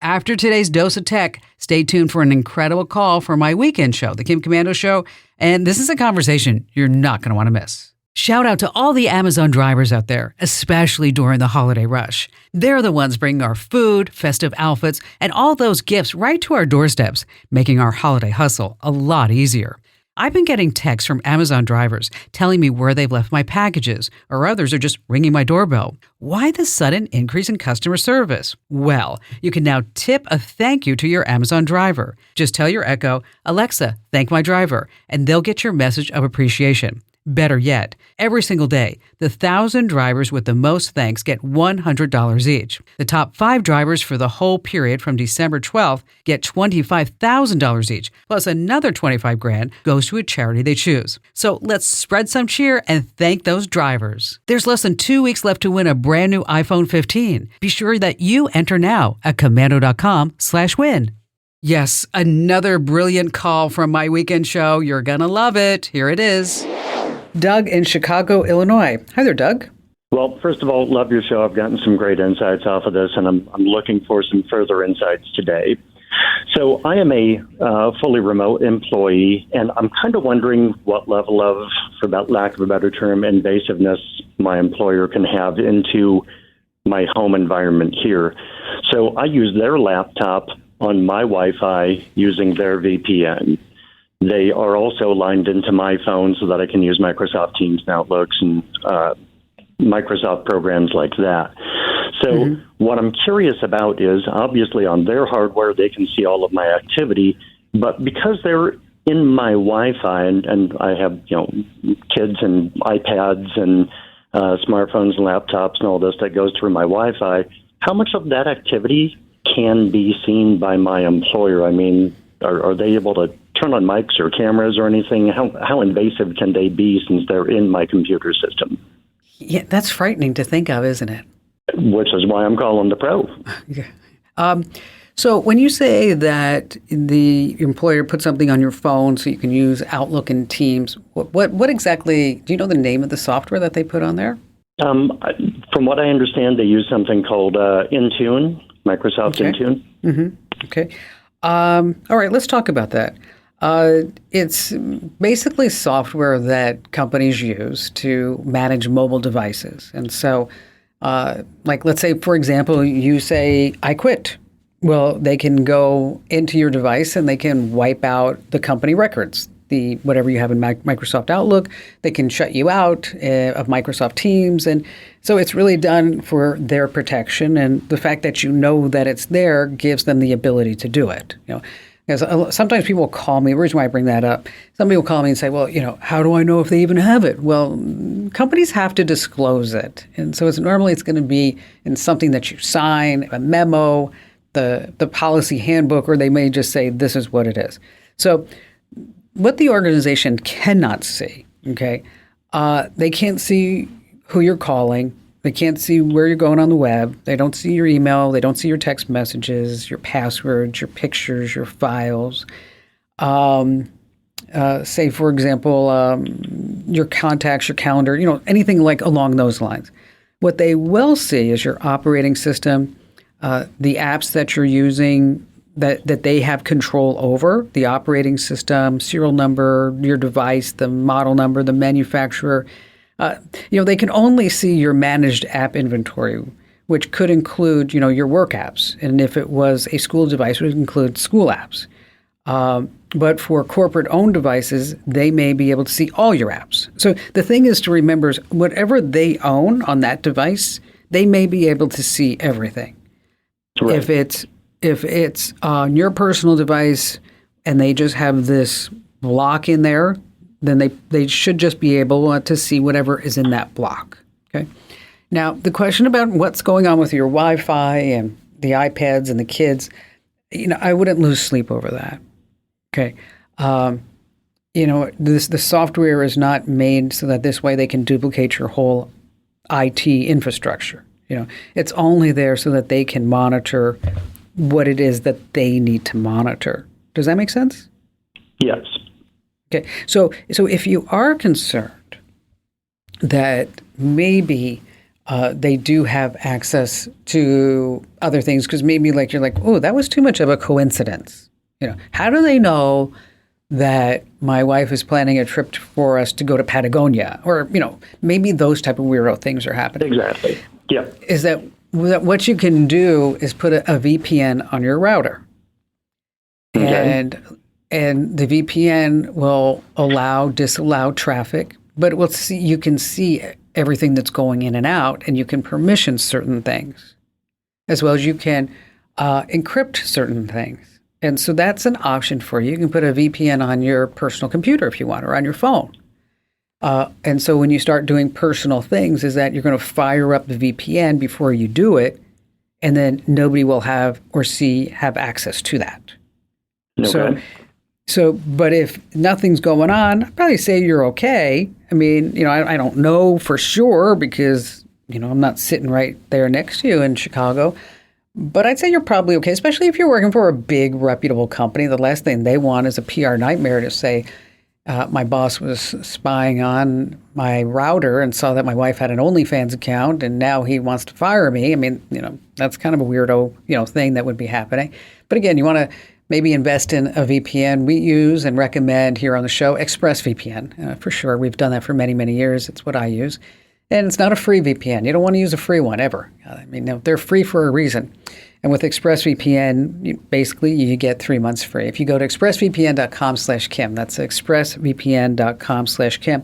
After today's dose of tech, stay tuned for an incredible call for my weekend show, The Kim Komando Show. And this is a conversation you're not going to want to miss. Shout out to all the Amazon drivers out there, especially during the holiday rush. They're the ones bringing our food, festive outfits, and all those gifts right to our doorsteps, making our holiday hustle a lot easier. I've been getting texts from Amazon drivers telling me where they've left my packages, or others are just ringing my doorbell. Why the sudden increase in customer service? Well, you can now tip a thank you to your Amazon driver. Just tell your Echo, Alexa, thank my driver, and they'll get your message of appreciation. Better yet, every single day, the 1,000 drivers with the most thanks get $100 each. The top 5 drivers for the whole period from December 12th get $25,000 each, plus another $25,000 goes to a charity they choose. So let's spread some cheer and thank those drivers. There's less than 2 weeks left to win a brand new iPhone 15. Be sure that you enter now at komando.com/win. Yes, another brilliant call from my weekend show. You're gonna love it. Here it is. Doug in Chicago, Illinois. Hi there, Doug. Well, first of all, love your show. I've gotten some great insights off of this, and I'm looking for some further insights today. So I am a fully remote employee, and I'm kind of wondering what level of, for lack of a better term, invasiveness my employer can have into my home environment here. So I use their laptop on my Wi-Fi using their VPN. They are also lined into my phone so that I can use Microsoft Teams and Outlooks and Microsoft programs like that. So what I'm curious about is, obviously on their hardware, they can see all of my activity, but because they're in my Wi-Fi and I have, kids and iPads and smartphones and laptops and all this that goes through my Wi-Fi, how much of that activity can be seen by my employer? I mean, are they able to turn on mics or cameras or anything? How invasive can they be since they're in my computer system? Yeah, that's frightening to think of, isn't it? Which is why I'm calling the pro. Yeah. So when you say that the employer put something on your phone so you can use Outlook and Teams, what exactly, do you know the name of the software that they put on there? From what I understand, they use something called Intune, Microsoft Intune. Mm-hmm. Okay. All right, let's talk about that. It's basically software that companies use to manage mobile devices. And so, let's say, for example, you say, I quit. Well, they can go into your device and they can wipe out the company records, whatever you have in Microsoft Outlook. They can shut you out of Microsoft Teams. And so it's really done for their protection. And the fact that you know that it's there gives them the ability to do it. Because sometimes people call me, the reason why I bring that up, some people call me and say, well, how do I know if they even have it? Well, companies have to disclose it. And so it's going to be in something that you sign, a memo, the policy handbook, or they may just say, this is what it is. So what the organization cannot see, okay, they can't see who you're calling. They can't see where you're going on the web. They don't see your email. They don't see your text messages, your passwords, your pictures, your files. Say, for example, your contacts, your calendar, anything like along those lines. What they will see is your operating system, the apps that you're using that they have control over, the operating system, serial number, your device, the model number, the manufacturer. They can only see your managed app inventory, which could include, your work apps. And if it was a school device, it would include school apps. But for corporate-owned devices, they may be able to see all your apps. So the thing is to remember is whatever they own on that device, they may be able to see everything. Right. If it's on your personal device and they just have this block in there, then they should just be able to see whatever is in that block. Okay. Now, the question about what's going on with your Wi-Fi and the iPads and the kids, I wouldn't lose sleep over that. Okay. The software is not made so that this way they can duplicate your whole IT infrastructure. It's only there so that they can monitor what it is that they need to monitor. Does that make sense? Yes. Okay, so if you are concerned that maybe they do have access to other things because maybe like you're like, oh, that was too much of a coincidence. How do they know that my wife is planning a trip for us to go to Patagonia? Or, maybe those type of weirdo things are happening. Exactly. Yeah. Is that what you can do is put a VPN on your router. Okay. And the VPN will disallow traffic, but you can see everything that's going in and out, and you can permission certain things, as well as you can encrypt certain things. And so that's an option for you. You can put a VPN on your personal computer if you want, or on your phone. And so when you start doing personal things, is that you're going to fire up the VPN before you do it, and then nobody will have access to that. Okay. But if nothing's going on, I'd probably say you're okay. I mean, I don't know for sure because, I'm not sitting right there next to you in Chicago. But I'd say you're probably okay, especially if you're working for a big, reputable company. The last thing they want is a PR nightmare to say, my boss was spying on my router and saw that my wife had an OnlyFans account, and now he wants to fire me. I mean, that's kind of a weirdo, thing that would be happening. But again, you want to maybe invest in a VPN. We use and recommend here on the show ExpressVPN. For sure. We've done that for many, many years. It's what I use. And it's not a free VPN. You don't want to use a free one ever. I mean, they're free for a reason. And with ExpressVPN, you get 3 months free. If you go to expressvpn.com/Kim, that's expressvpn.com/Kim.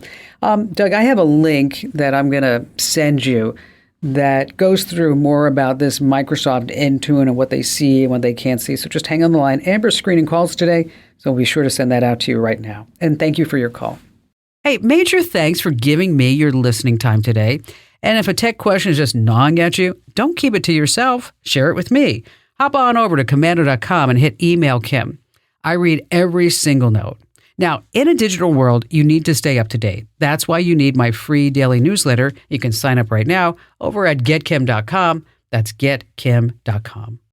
Doug, I have a link that I'm going to send you that goes through more about this Microsoft Intune and what they see and what they can't see. So just hang on the line. Amber's screening calls today, so we'll be sure to send that out to you right now. And thank you for your call. Hey, major thanks for giving me your listening time today. And if a tech question is just gnawing at you, don't keep it to yourself. Share it with me. Hop on over to Komando.com and hit email Kim. I read every single note. Now, in a digital world, you need to stay up to date. That's why you need my free daily newsletter. You can sign up right now over at getkim.com. That's getkim.com.